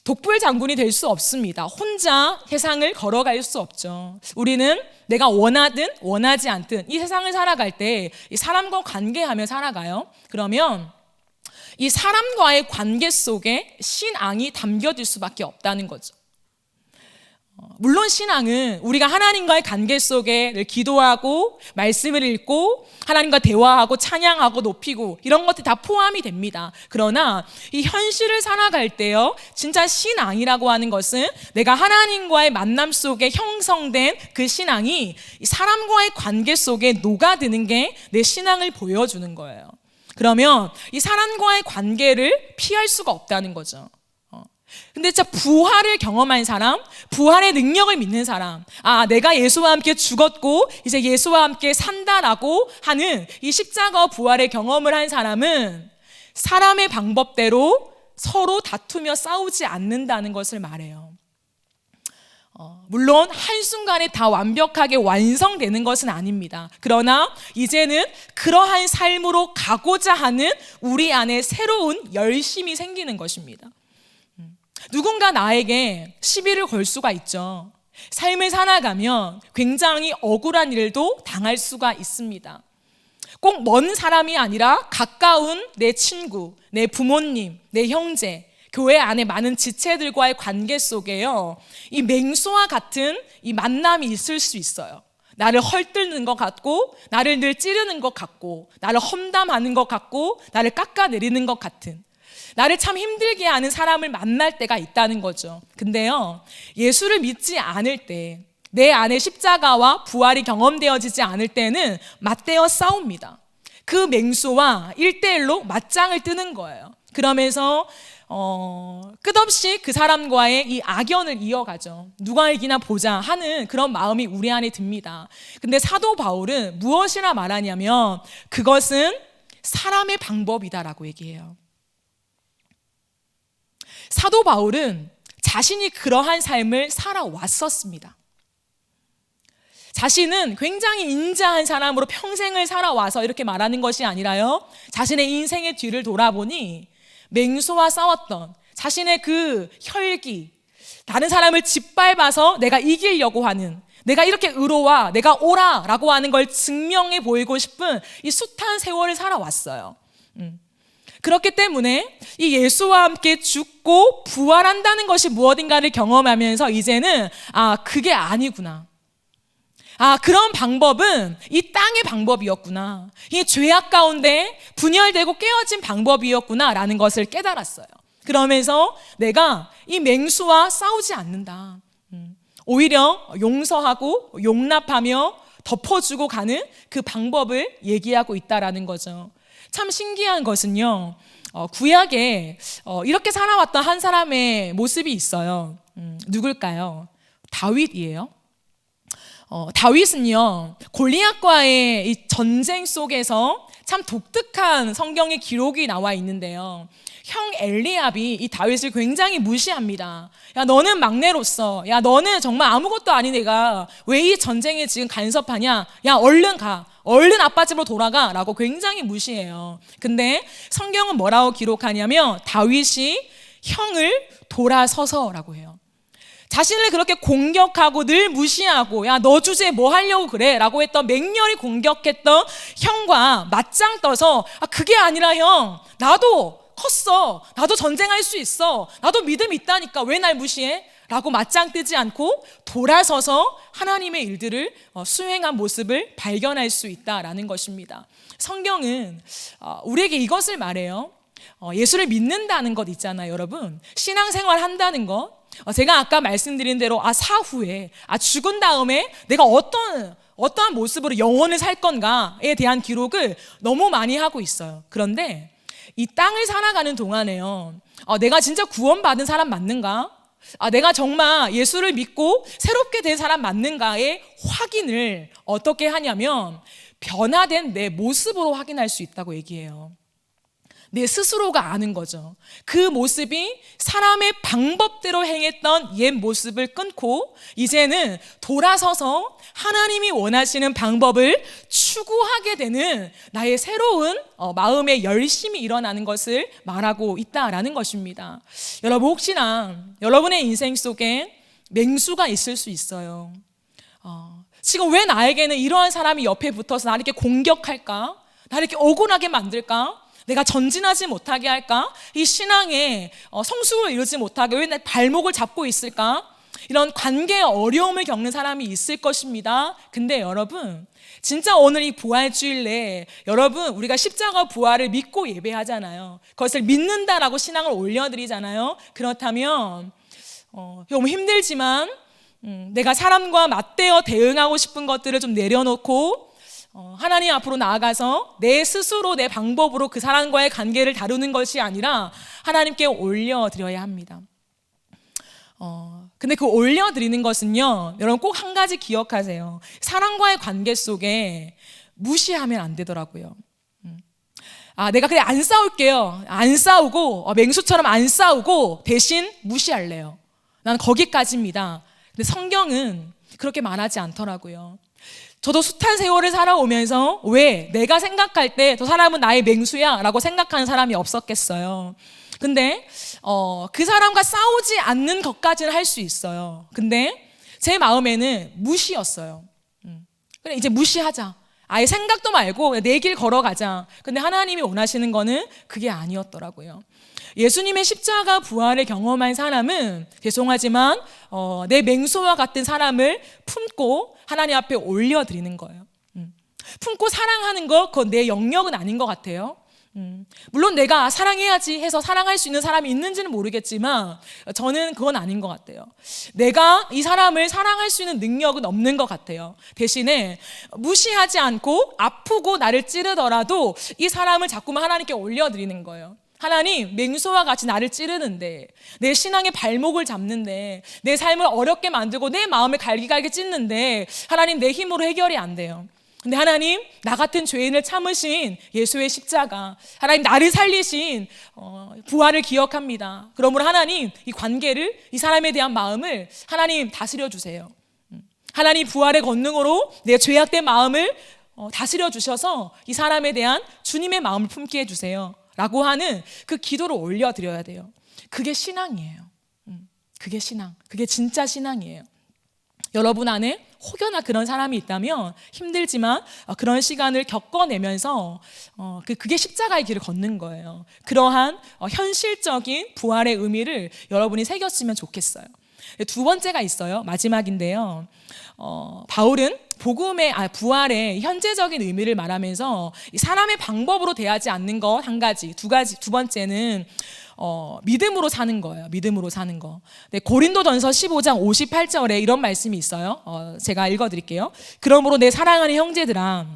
독불 장군이 될 수 없습니다. 혼자 세상을 걸어갈 수 없죠. 우리는 내가 원하든 원하지 않든 이 세상을 살아갈 때 이 사람과 관계하며 살아가요. 그러면 이 사람과의 관계 속에 신앙이 담겨질 수밖에 없다는 거죠. 물론 신앙은 우리가 하나님과의 관계 속에 늘 기도하고 말씀을 읽고 하나님과 대화하고 찬양하고 높이고 이런 것들이 다 포함이 됩니다. 그러나 이 현실을 살아갈 때요 진짜 신앙이라고 하는 것은 내가 하나님과의 만남 속에 형성된 그 신앙이 사람과의 관계 속에 녹아드는 게 내 신앙을 보여주는 거예요. 그러면 이 사람과의 관계를 피할 수가 없다는 거죠. 근데 진짜 부활을 경험한 사람, 부활의 능력을 믿는 사람, 내가 예수와 함께 죽었고 이제 예수와 함께 산다라고 하는 이 십자가와 부활의 경험을 한 사람은 사람의 방법대로 서로 다투며 싸우지 않는다는 것을 말해요. 물론 한순간에 다 완벽하게 완성되는 것은 아닙니다. 그러나 이제는 그러한 삶으로 가고자 하는 우리 안에 새로운 열심이 생기는 것입니다. 누군가 나에게 시비를 걸 수가 있죠. 삶을 살아가면 굉장히 억울한 일도 당할 수가 있습니다. 꼭 먼 사람이 아니라 가까운 내 친구, 내 부모님, 내 형제, 교회 안에 많은 지체들과의 관계 속에요 이 맹수와 같은 이 만남이 있을 수 있어요. 나를 헐뜯는 것 같고, 나를 늘 찌르는 것 같고, 나를 험담하는 것 같고, 나를 깎아내리는 것 같은, 나를 참 힘들게 하는 사람을 만날 때가 있다는 거죠. 근데요, 예수를 믿지 않을 때, 내 안에 십자가와 부활이 경험되어지지 않을 때는 맞대어 싸웁니다. 그 맹수와 1대1로 맞짱을 뜨는 거예요. 그러면서 끝없이 그 사람과의 이 악연을 이어가죠. 누가 이기나 보자 하는 그런 마음이 우리 안에 듭니다. 근데 사도 바울은 무엇이라 말하냐면 그것은 사람의 방법이다라고 얘기해요. 사도 바울은 자신이 그러한 삶을 살아왔었습니다. 자신은 굉장히 인자한 사람으로 평생을 살아와서 이렇게 말하는 것이 아니라요, 자신의 인생의 뒤를 돌아보니 맹수와 싸웠던 자신의 그 혈기, 다른 사람을 짓밟아서 내가 이기려고 하는, 내가 이렇게 의로와 내가 옳아라고 하는 걸 증명해 보이고 싶은 이 숱한 세월을 살아왔어요. 그렇기 때문에 이 예수와 함께 죽고 부활한다는 것이 무엇인가를 경험하면서 이제는 그게 아니구나, 그런 방법은 이 땅의 방법이었구나, 이 죄악 가운데 분열되고 깨어진 방법이었구나 라는 것을 깨달았어요. 그러면서 내가 이 맹수와 싸우지 않는다, 오히려 용서하고 용납하며 덮어주고 가는 그 방법을 얘기하고 있다라는 거죠. 참 신기한 것은요, 구약에 이렇게 살아왔던 한 사람의 모습이 있어요. 누굴까요? 다윗이에요. 다윗은요, 골리앗과의 이 전쟁 속에서 참 독특한 성경의 기록이 나와 있는데요, 형 엘리압이 이 다윗을 굉장히 무시합니다. 야, 너는 막내로서, 야, 너는 정말 아무것도 아닌 애가 왜 이 전쟁에 지금 간섭하냐, 야, 얼른 가, 얼른 아빠 집으로 돌아가 라고 굉장히 무시해요. 근데 성경은 뭐라고 기록하냐면 다윗이 형을 돌아서서라고 해요. 자신을 그렇게 공격하고 늘 무시하고, 야, 너 주제에 뭐 하려고 그래 라고 했던, 맹렬히 공격했던 형과 맞짱 떠서 그게 아니라 형, 나도 컸어, 나도 전쟁할 수 있어, 나도 믿음 있다니까 왜 날 무시해? 라고 맞짱 뜨지 않고 돌아서서 하나님의 일들을 수행한 모습을 발견할 수 있다라는 것입니다. 성경은 우리에게 이것을 말해요. 예수를 믿는다는 것 있잖아요, 여러분. 신앙생활 한다는 것, 제가 아까 말씀드린 대로 사후에 죽은 다음에 내가 어떠한 모습으로 영원을 살 건가에 대한 기록을 너무 많이 하고 있어요. 그런데 이 땅을 살아가는 동안에요, 내가 진짜 구원받은 사람 맞는가? 내가 정말 예수를 믿고 새롭게 된 사람 맞는가의 확인을 어떻게 하냐면 변화된 내 모습으로 확인할 수 있다고 얘기해요. 내 스스로가 아는 거죠. 그 모습이 사람의 방법대로 행했던 옛 모습을 끊고 이제는 돌아서서 하나님이 원하시는 방법을 추구하게 되는 나의 새로운 마음의 열심이 일어나는 것을 말하고 있다라는 것입니다. 여러분, 혹시나 여러분의 인생 속에 맹수가 있을 수 있어요. 지금 왜 나에게는 이러한 사람이 옆에 붙어서 나를 이렇게 공격할까? 나를 이렇게 억울하게 만들까? 내가 전진하지 못하게 할까? 이 신앙에 성숙을 이루지 못하게 왜 내 발목을 잡고 있을까? 이런 관계의 어려움을 겪는 사람이 있을 것입니다. 근데 여러분, 진짜 오늘 이 부활주일 내에 여러분, 우리가 십자가 부활을 믿고 예배하잖아요. 그것을 믿는다라고 신앙을 올려드리잖아요. 그렇다면 너무 힘들지만 내가 사람과 맞대어 대응하고 싶은 것들을 좀 내려놓고 하나님 앞으로 나아가서 내 스스로 내 방법으로 그 사람과의 관계를 다루는 것이 아니라 하나님께 올려드려야 합니다. 근데 그 올려드리는 것은요, 여러분 꼭 한 가지 기억하세요. 사람과의 관계 속에 무시하면 안 되더라고요. 내가 그래 안 싸울게요. 안 싸우고 맹수처럼 안 싸우고 대신 무시할래요. 나는 거기까지입니다. 근데 성경은 그렇게 말하지 않더라고요. 저도 숱한 세월을 살아오면서 왜 내가 생각할 때 저 사람은 나의 맹수야 라고 생각하는 사람이 없었겠어요. 근데 그 사람과 싸우지 않는 것까지는 할 수 있어요. 근데 제 마음에는 무시였어요. 그래, 이제 무시하자. 아예 생각도 말고 내 길 걸어가자. 근데 하나님이 원하시는 거는 그게 아니었더라고요. 예수님의 십자가 부활을 경험한 사람은 죄송하지만 내 맹소와 같은 사람을 품고 하나님 앞에 올려드리는 거예요. 품고 사랑하는 거 그건 내 영역은 아닌 것 같아요. 물론 내가 사랑해야지 해서 사랑할 수 있는 사람이 있는지는 모르겠지만 저는 그건 아닌 것 같아요. 내가 이 사람을 사랑할 수 있는 능력은 없는 것 같아요. 대신에 무시하지 않고 아프고 나를 찌르더라도 이 사람을 자꾸만 하나님께 올려드리는 거예요. 하나님, 맹소와 같이 나를 찌르는데, 내 신앙의 발목을 잡는데, 내 삶을 어렵게 만들고 내 마음을 갈기갈기 찢는데 하나님, 내 힘으로 해결이 안 돼요. 근데 하나님, 나 같은 죄인을 참으신 예수의 십자가, 하나님 나를 살리신 부활을 기억합니다. 그러므로 하나님, 이 관계를, 이 사람에 대한 마음을 하나님 다스려 주세요. 하나님 부활의 권능으로 내 죄악된 마음을 다스려 주셔서 이 사람에 대한 주님의 마음을 품게 해주세요 라고 하는 그 기도를 올려드려야 돼요. 그게 신앙이에요. 그게 신앙, 그게 진짜 신앙이에요. 여러분 안에 혹여나 그런 사람이 있다면 힘들지만 그런 시간을 겪어내면서 그게 십자가의 길을 걷는 거예요. 그러한 현실적인 부활의 의미를 여러분이 새겼으면 좋겠어요. 두 번째가 있어요. 마지막인데요. 바울은 부활의 현재적인 의미를 말하면서 사람의 방법으로 대하지 않는 것 한 가지, 두 번째는 믿음으로 사는 거예요. 믿음으로 사는 거. 네, 고린도전서 15장 58절에 이런 말씀이 있어요. 제가 읽어드릴게요. 그러므로 내 사랑하는 형제들아,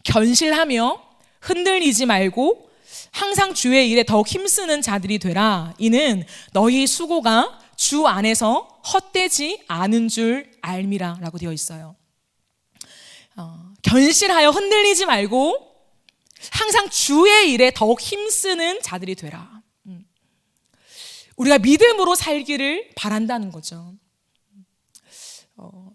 견실하며 흔들리지 말고 항상 주의 일에 더욱 힘쓰는 자들이 되라. 이는 너희 수고가 주 안에서 헛되지 않은 줄 알미라 라고 되어 있어요. 견실하여 흔들리지 말고 항상 주의 일에 더욱 힘쓰는 자들이 되라. 우리가 믿음으로 살기를 바란다는 거죠.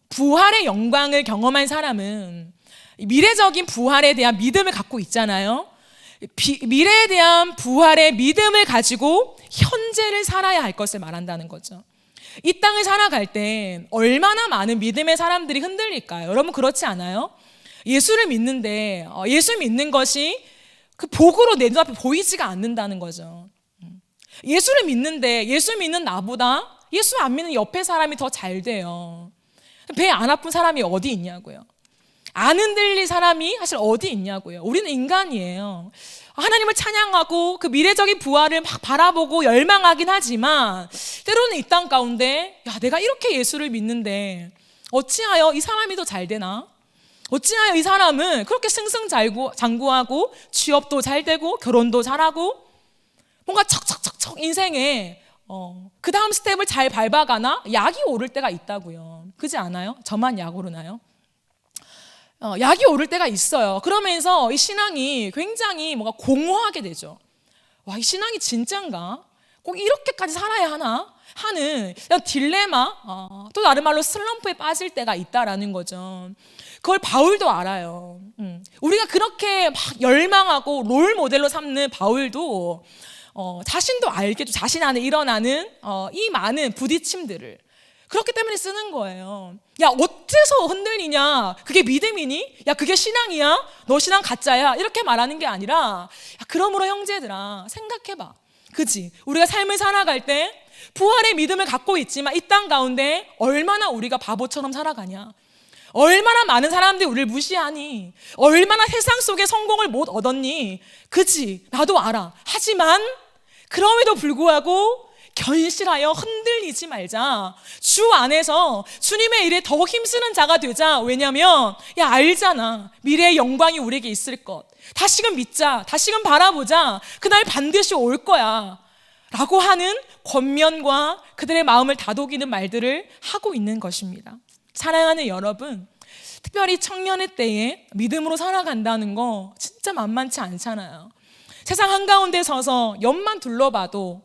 부활의 영광을 경험한 사람은 미래적인 부활에 대한 믿음을 갖고 있잖아요. 미래에 대한 부활의 믿음을 가지고 현재를 살아야 할 것을 말한다는 거죠. 이 땅을 살아갈 때 얼마나 많은 믿음의 사람들이 흔들릴까요? 여러분 그렇지 않아요? 예수를 믿는데 예수 믿는 것이 그 복으로 내 눈앞에 보이지가 않는다는 거죠. 예수를 믿는데 예수 믿는 나보다 예수 안 믿는 옆에 사람이 더 잘 돼요. 배 안 아픈 사람이 어디 있냐고요. 안 흔들릴 사람이 사실 어디 있냐고요. 우리는 인간이에요. 하나님을 찬양하고 그 미래적인 부활을 막 바라보고 열망하긴 하지만 때로는 이 땅 가운데 내가 이렇게 예수를 믿는데 어찌하여 이 사람이 더 잘 되나? 어찌하여 이 사람은 그렇게 승승장구하고 취업도 잘 되고 결혼도 잘하고 뭔가 척척척척 인생에 그 다음 스텝을 잘 밟아가나? 약이 오를 때가 있다고요. 그렇지 않아요? 저만 약 오르나요? 약이 오를 때가 있어요. 그러면서 이 신앙이 굉장히 뭔가 공허하게 되죠. 와, 이 신앙이 진짠가? 꼭 이렇게까지 살아야 하나? 하는 딜레마, 또 다른 말로 슬럼프에 빠질 때가 있다라는 거죠. 그걸 바울도 알아요. 우리가 그렇게 막 열망하고 롤 모델로 삼는 바울도 자신도 알겠죠. 자신 안에 일어나는 이 많은 부딪힘들을 그렇기 때문에 쓰는 거예요. 야, 어째서 흔들리냐? 그게 믿음이니? 야, 그게 신앙이야? 너 신앙 가짜야? 이렇게 말하는 게 아니라 그러므로 형제들아 생각해봐. 그치? 우리가 삶을 살아갈 때 부활의 믿음을 갖고 있지만 이 땅 가운데 얼마나 우리가 바보처럼 살아가냐? 얼마나 많은 사람들이 우리를 무시하니? 얼마나 세상 속에 성공을 못 얻었니? 그치? 나도 알아. 하지만 그럼에도 불구하고 견실하여 흔들리지 말자. 주 안에서 주님의 일에 더욱 힘쓰는 자가 되자. 왜냐면 알잖아. 미래의 영광이 우리에게 있을 것. 다시금 믿자. 다시금 바라보자. 그날 반드시 올 거야 라고 하는 권면과 그들의 마음을 다독이는 말들을 하고 있는 것입니다. 사랑하는 여러분, 특별히 청년의 때에 믿음으로 살아간다는 거 진짜 만만치 않잖아요. 세상 한가운데 서서 옆만 둘러봐도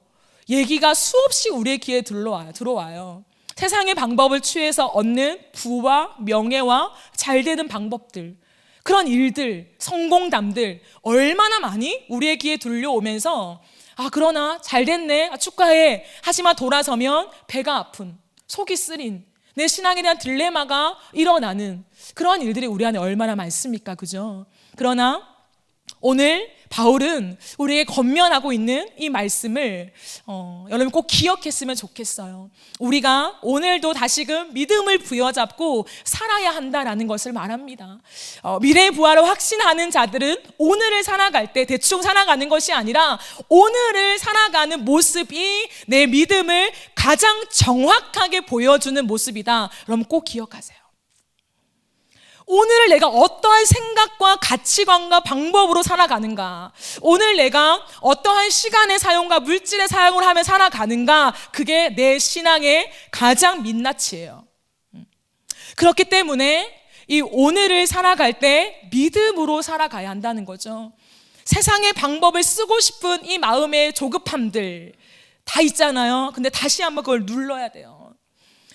얘기가 수없이 우리의 귀에 들어와요. 세상의 방법을 취해서 얻는 부와 명예와 잘 되는 방법들, 그런 일들, 성공담들 얼마나 많이 우리의 귀에 들려오면서 그러나 잘 됐네, 축하해 하지만 돌아서면 배가 아픈, 속이 쓰린, 내 신앙에 대한 딜레마가 일어나는 그러한 일들이 우리 안에 얼마나 많습니까? 그죠? 그러나 오늘 바울은 우리에게 권면하고 있는 이 말씀을 여러분 꼭 기억했으면 좋겠어요. 우리가 오늘도 다시금 믿음을 부여잡고 살아야 한다라는 것을 말합니다. 미래의 부활을 확신하는 자들은 오늘을 살아갈 때 대충 살아가는 것이 아니라 오늘을 살아가는 모습이 내 믿음을 가장 정확하게 보여주는 모습이다. 여러분 꼭 기억하세요. 오늘 내가 어떠한 생각과 가치관과 방법으로 살아가는가, 오늘 내가 어떠한 시간의 사용과 물질의 사용을 하며 살아가는가, 그게 내 신앙의 가장 민낯이에요. 그렇기 때문에 이 오늘을 살아갈 때 믿음으로 살아가야 한다는 거죠. 세상의 방법을 쓰고 싶은 이 마음의 조급함들 다 있잖아요. 근데 다시 한번 그걸 눌러야 돼요.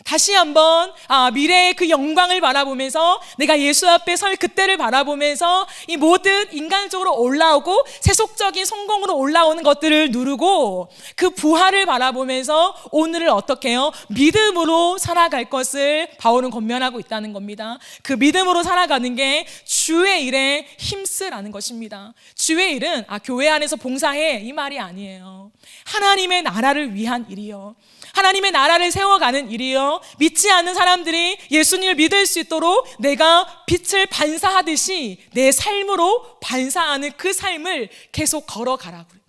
다시 한번 미래의 그 영광을 바라보면서, 내가 예수 앞에 설 그때를 바라보면서 이 모든 인간적으로 올라오고 세속적인 성공으로 올라오는 것들을 누르고 그 부활을 바라보면서 오늘을 어떻게 해요? 믿음으로 살아갈 것을 바울은 권면하고 있다는 겁니다. 그 믿음으로 살아가는 게 주의 일에 힘쓰라는 것입니다. 주의 일은 교회 안에서 봉사해 이 말이 아니에요. 하나님의 나라를 위한 일이요, 하나님의 나라를 세워가는 일이요, 믿지 않는 사람들이 예수님을 믿을 수 있도록 내가 빛을 반사하듯이 내 삶으로 반사하는 그 삶을 계속 걸어가라고요.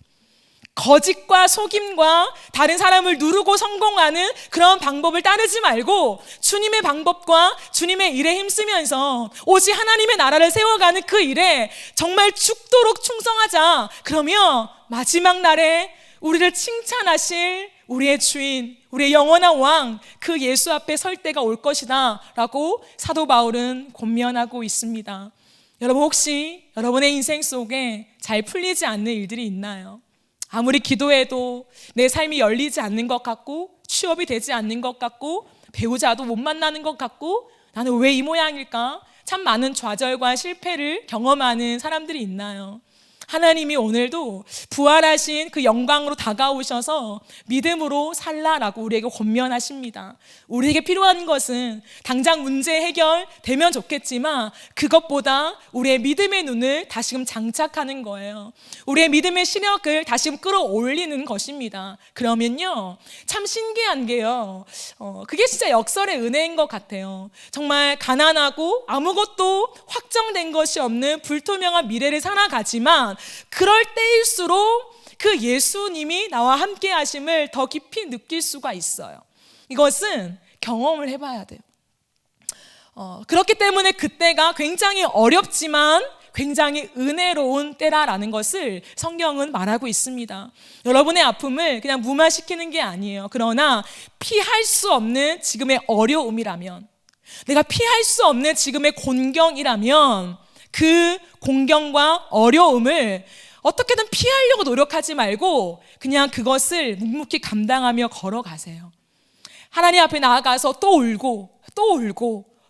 거짓과 속임과 다른 사람을 누르고 성공하는 그런 방법을 따르지 말고 주님의 방법과 주님의 일에 힘쓰면서 오직 하나님의 나라를 세워가는 그 일에 정말 죽도록 충성하자. 그러면 마지막 날에 우리를 칭찬하실 우리의 주인, 우리의 영원한 왕, 그 예수 앞에 설 때가 올 것이다 라고 사도 바울은 권면하고 있습니다. 여러분, 혹시 여러분의 인생 속에 잘 풀리지 않는 일들이 있나요? 아무리 기도해도 내 삶이 열리지 않는 것 같고, 취업이 되지 않는 것 같고, 배우자도 못 만나는 것 같고, 나는 왜 이 모양일까? 참 많은 좌절과 실패를 경험하는 사람들이 있나요? 하나님이 오늘도 부활하신 그 영광으로 다가오셔서 믿음으로 살라라고 우리에게 권면하십니다. 우리에게 필요한 것은 당장 문제 해결되면 좋겠지만 그것보다 우리의 믿음의 눈을 다시금 장착하는 거예요. 우리의 믿음의 시력을 다시금 끌어올리는 것입니다. 그러면요, 참 신기한 게요, 그게 진짜 역설의 은혜인 것 같아요. 정말 가난하고 아무것도 확정된 것이 없는 불투명한 미래를 살아가지만 그럴 때일수록 그 예수님이 나와 함께 하심을 더 깊이 느낄 수가 있어요. 이것은 경험을 해봐야 돼요. 그렇기 때문에 그때가 굉장히 어렵지만 굉장히 은혜로운 때라라는 것을 성경은 말하고 있습니다. 여러분의 아픔을 그냥 무마시키는 게 아니에요. 그러나 피할 수 없는 지금의 어려움이라면, 내가 피할 수 없는 지금의 곤경이라면 그 공경과 어려움을 어떻게든 피하려고 노력하지 말고 그냥 그것을 묵묵히 감당하며 걸어가세요. 하나님 앞에 나아가서 또 울고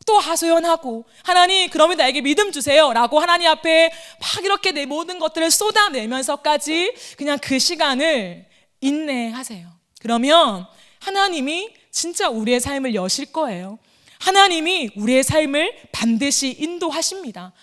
또 하소연하고, 하나님 그러면 나에게 믿음 주세요 라고 하나님 앞에 막 이렇게 내 모든 것들을 쏟아내면서까지 그냥 그 시간을 인내하세요. 그러면 하나님이 진짜 우리의 삶을 여실 거예요. 하나님이 우리의 삶을 반드시 인도하십니다.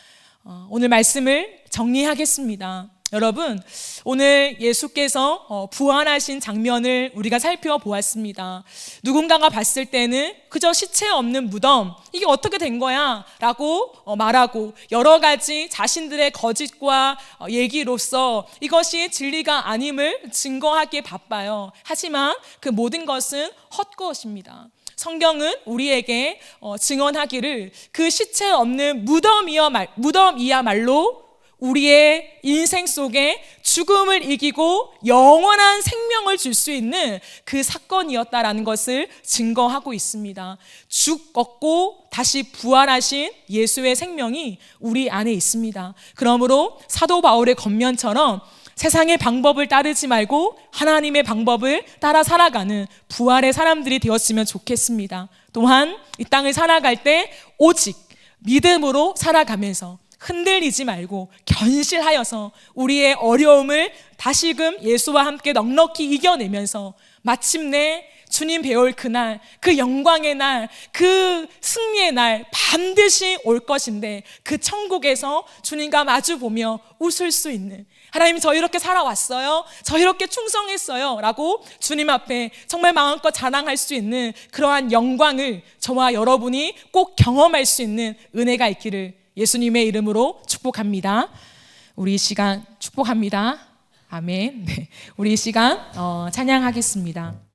오늘 말씀을 정리하겠습니다. 여러분, 오늘 예수께서 부활하신 장면을 우리가 살펴보았습니다. 누군가가 봤을 때는 그저 시체 없는 무덤, 이게 어떻게 된 거야? 라고 말하고 여러 가지 자신들의 거짓과 얘기로서 이것이 진리가 아님을 증거하기에 바빠요. 하지만 그 모든 것은 헛것입니다. 성경은 우리에게 증언하기를 그 시체 없는 무덤이야말로 우리의 인생 속에 죽음을 이기고 영원한 생명을 줄 수 있는 그 사건이었다라는 것을 증거하고 있습니다. 죽었고 다시 부활하신 예수의 생명이 우리 안에 있습니다. 그러므로 사도 바울의 권면처럼 세상의 방법을 따르지 말고 하나님의 방법을 따라 살아가는 부활의 사람들이 되었으면 좋겠습니다. 또한 이 땅을 살아갈 때 오직 믿음으로 살아가면서 흔들리지 말고 견실하여서 우리의 어려움을 다시금 예수와 함께 넉넉히 이겨내면서 마침내 주님 배울 그날, 그 영광의 날, 그 승리의 날 반드시 올 것인데, 그 천국에서 주님과 마주보며 웃을 수 있는, 하나님 저 이렇게 살아왔어요, 저 이렇게 충성했어요 라고 주님 앞에 정말 마음껏 자랑할 수 있는 그러한 영광을 저와 여러분이 꼭 경험할 수 있는 은혜가 있기를 예수님의 이름으로 축복합니다. 우리 이 시간 축복합니다. 아멘. 네. 우리 이 시간 찬양하겠습니다.